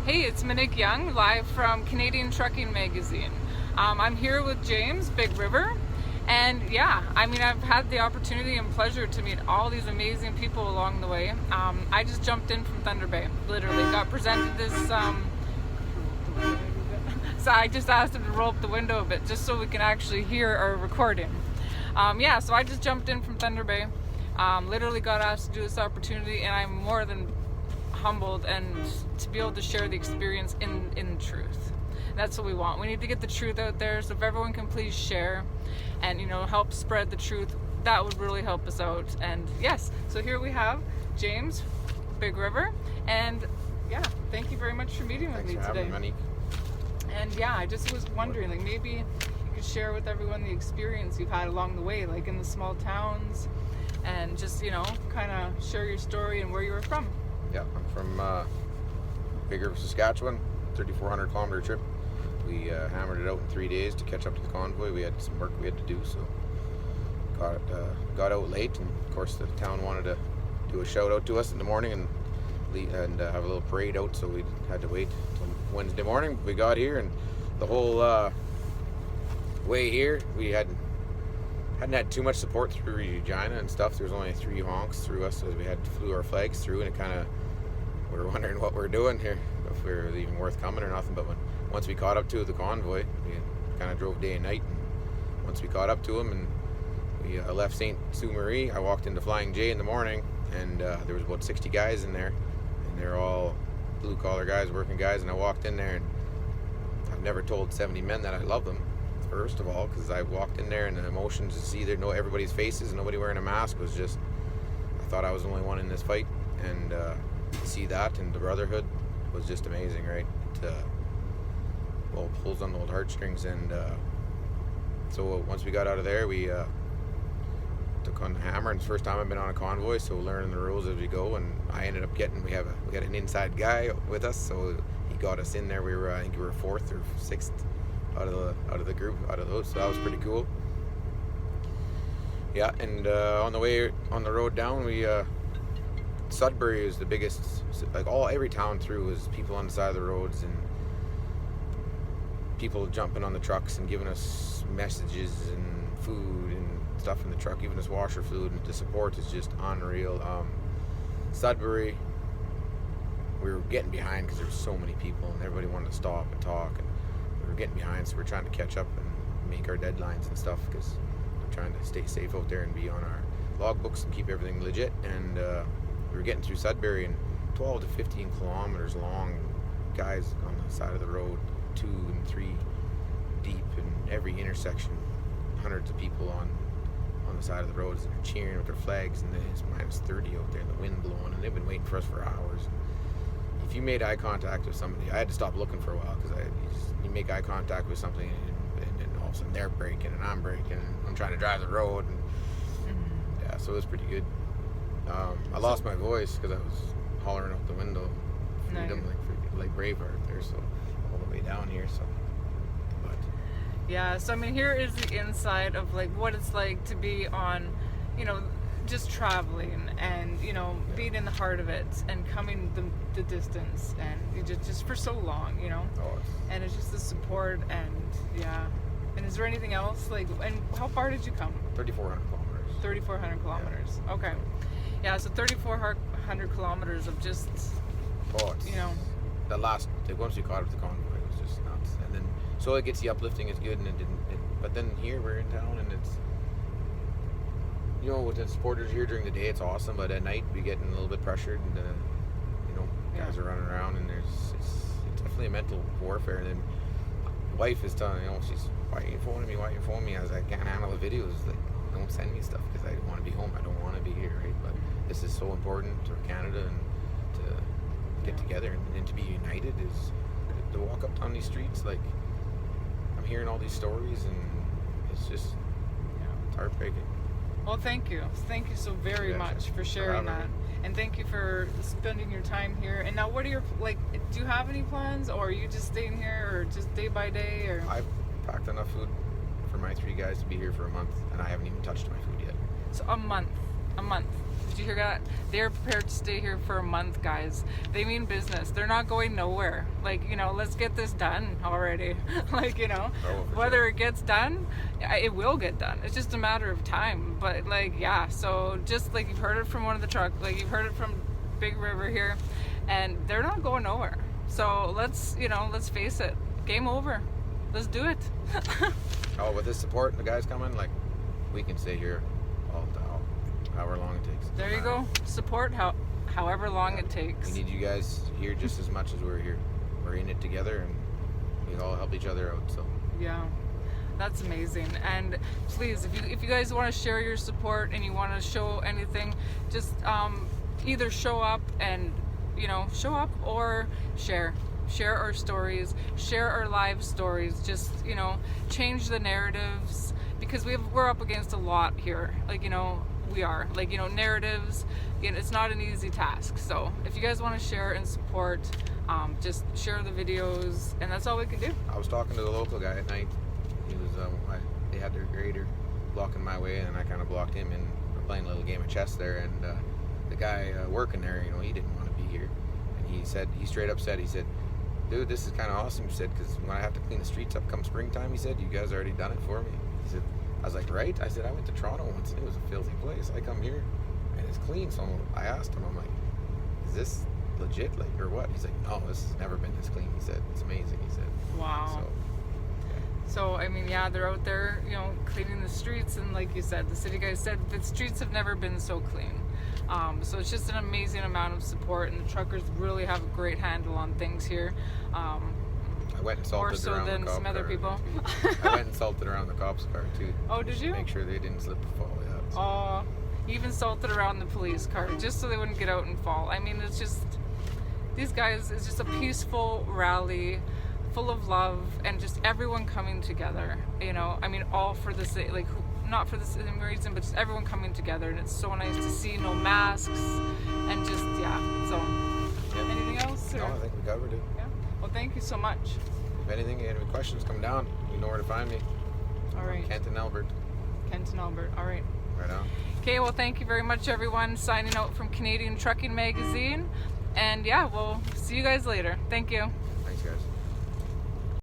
Hey, it's Monique Young, live from Canadian Trucking Magazine. I'm here with James, Big River, and yeah, I've had the opportunity and pleasure to meet all these amazing people along the way. I just jumped in from Thunder Bay, literally, got presented this, so I just asked him to roll up the window a bit, just so we can actually hear our recording. So I just jumped in from Thunder Bay, literally got asked to do this opportunity, and I'm more than humbled and to be able to share the experience in truth. That's what we want. We need to get the truth out there, so if everyone can please share and help spread the truth, that would really help us out. And yes, so here we have James, Big River, and yeah, thank you very much for meeting with me today. Thanks for having me, Monique. And yeah, I just was wondering, like, maybe you could share with everyone the experience you've had along the way, like in the small towns, and just kind of share your story and where you were from. Yeah, I'm from Big River, Saskatchewan, 3,400 kilometer trip. We hammered it out in 3 days to catch up to the convoy. We had some work we had to do, so got out late, and of course the town wanted to do a shout out to us in the morning and have a little parade out, so we had to wait till Wednesday morning. We got here, and the whole way here we hadn't had too much support through Regina and stuff. There was only 3 honks through us, so we flew our flags through, and we were wondering what we're doing here, if we were even worth coming or nothing. But once we caught up to the convoy, we kind of drove day and night, and once we caught up to them, and we left St. Sue Marie, I walked into Flying J in the morning, and there was about 60 guys in there, and they're all blue collar guys, working guys, and I walked in there, and I've never told 70 men that I love them. First of all, because I walked in there and the emotions to see everybody's faces, nobody wearing a mask, was just, I thought I was the only one in this fight, and to see that and the brotherhood was just amazing, right? It pulls on the old heartstrings. And so once we got out of there, we took on the hammer, and it's the first time I've been on a convoy, so learning the rules as we go. And I ended up we got an inside guy with us, so he got us in there. I think we were 4th or 6th out of the group, out of those, so that was pretty cool. Yeah, and on the road down, Sudbury is the biggest, like every town through was people on the side of the roads, and people jumping on the trucks and giving us messages and food and stuff in the truck, giving us washer fluid, and the support is just unreal. Sudbury, we were getting behind because there were so many people, and everybody wanted to stop and talk, and we were getting behind, so we're trying to catch up and make our deadlines and stuff, because we're trying to stay safe out there and be on our logbooks and keep everything legit. And we were getting through Sudbury, and 12 to 15 kilometers long, guys on the side of the road, 2 and 3 deep in every intersection, hundreds of people on the side of the roads, and they're cheering with their flags, and then it's minus 30 out there and the wind blowing, and they've been waiting for us for hours. If you made eye contact with somebody, I had to stop looking for a while, because you make eye contact with something, and all of a sudden they're braking and I'm braking, and I'm trying to drive the road, and yeah, so it was pretty good. I lost my voice because I was hollering out the window, freedom, like Braveheart there, so all the way down here. So, but yeah, so here is the inside of like what it's like to be on, just traveling and being in the heart of it and coming the distance, and just for so long, and it's just the support. And yeah, and is there anything else, and how far did you come? 3,400 kilometers. 3,400 kilometers. Yeah. Okay. Yeah, so 3,400 kilometers of just the last, once we caught up the convoy, it was just nuts. And then so it gets the uplifting is good, and but then here we're in town, and it's with the supporters here during the day, it's awesome, but at night we get a little bit pressured, and guys are running around, and it's definitely a mental warfare. And then my wife is telling she's, why are you phoning me? I was like, I can't handle the videos, like, don't send me stuff, because I want to be home, I don't want to be here, right? But this is so important to Canada, and to get together and to be united, is to walk up down these streets. Like, I'm hearing all these stories, and it's just it's heartbreaking. Well, thank you so very much for sharing that, and thank you for spending your time here. And now, what are your, do you have any plans, or are you just staying here, or just day by day? Or I've packed enough food for my 3 guys to be here for a month, and I haven't even touched my food yet. So a month. Did you hear that? They're prepared to stay here for a month, guys. They mean business. They're not going nowhere. Like, you know, let's get this done already. Like, you know, whether it gets done, it will get done. It's just a matter of time. But like, yeah, so just like you've heard it from one of the truck, like you've heard it from Big River here, and they're not going nowhere. So let's, you know, let's face it. Game over. Let's do it. Oh, with this support and the guys coming, like, we can stay here however long it takes. There you go. Support however long it takes. We need you guys here just as much as we're here. We're in it together, and we all help each other out. So yeah, that's amazing. And please, if you guys want to share your support and you want to show anything, just either show up and, you know, show up or share our stories, share our live stories. Just, you know, change the narratives, because we're up against a lot here. Like, you know, we are, like, you know, narratives, you know, it's not an easy task. So if you guys want to share and support, just share the videos, and that's all we can do. I was talking to the local guy at night. He was they had their grader blocking my way, and I kind of blocked him, and we're playing a little game of chess there. And the guy working there, you know, he didn't want to be here, and he straight up said, he said, dude, this is kind of awesome. He said, because when I have to clean the streets up come springtime, he said, you guys already done it for me. He said, I was like, right? I said, I went to Toronto once and it was a filthy place. I come here and it's clean. So I asked him, I'm like, is this legit, like, or what? He's like, no, this has never been this clean. He said, it's amazing. He said, wow. So I mean, yeah, they're out there, you know, cleaning the streets, and like you said, the city guys said the streets have never been so clean. So it's just an amazing amount of support, and the truckers really have a great handle on things here. I went and salted more so around than the cop some other car. people. I went and salted around the cops' car too. Oh, did you? Make sure they didn't slip or fall. Yeah. So. Oh, even salted around the police car just so they wouldn't get out and fall. I mean, it's just, these guys, it's just a peaceful rally full of love and just everyone coming together, you know. I mean, all for the same, like, not for the same reason, but just everyone coming together, and it's so nice to see. No masks, and just, yeah. So Yep. anything else, or? No, I think we covered it. Yeah, well, thank you so much. If anything, any questions, come down. You know where to find me. All right. Kent and Albert. Kent and Albert. All right. Right on. Okay, well, thank you very much, everyone. Signing out from Canadian Trucking Magazine, and yeah, we'll see you guys later. Thank you.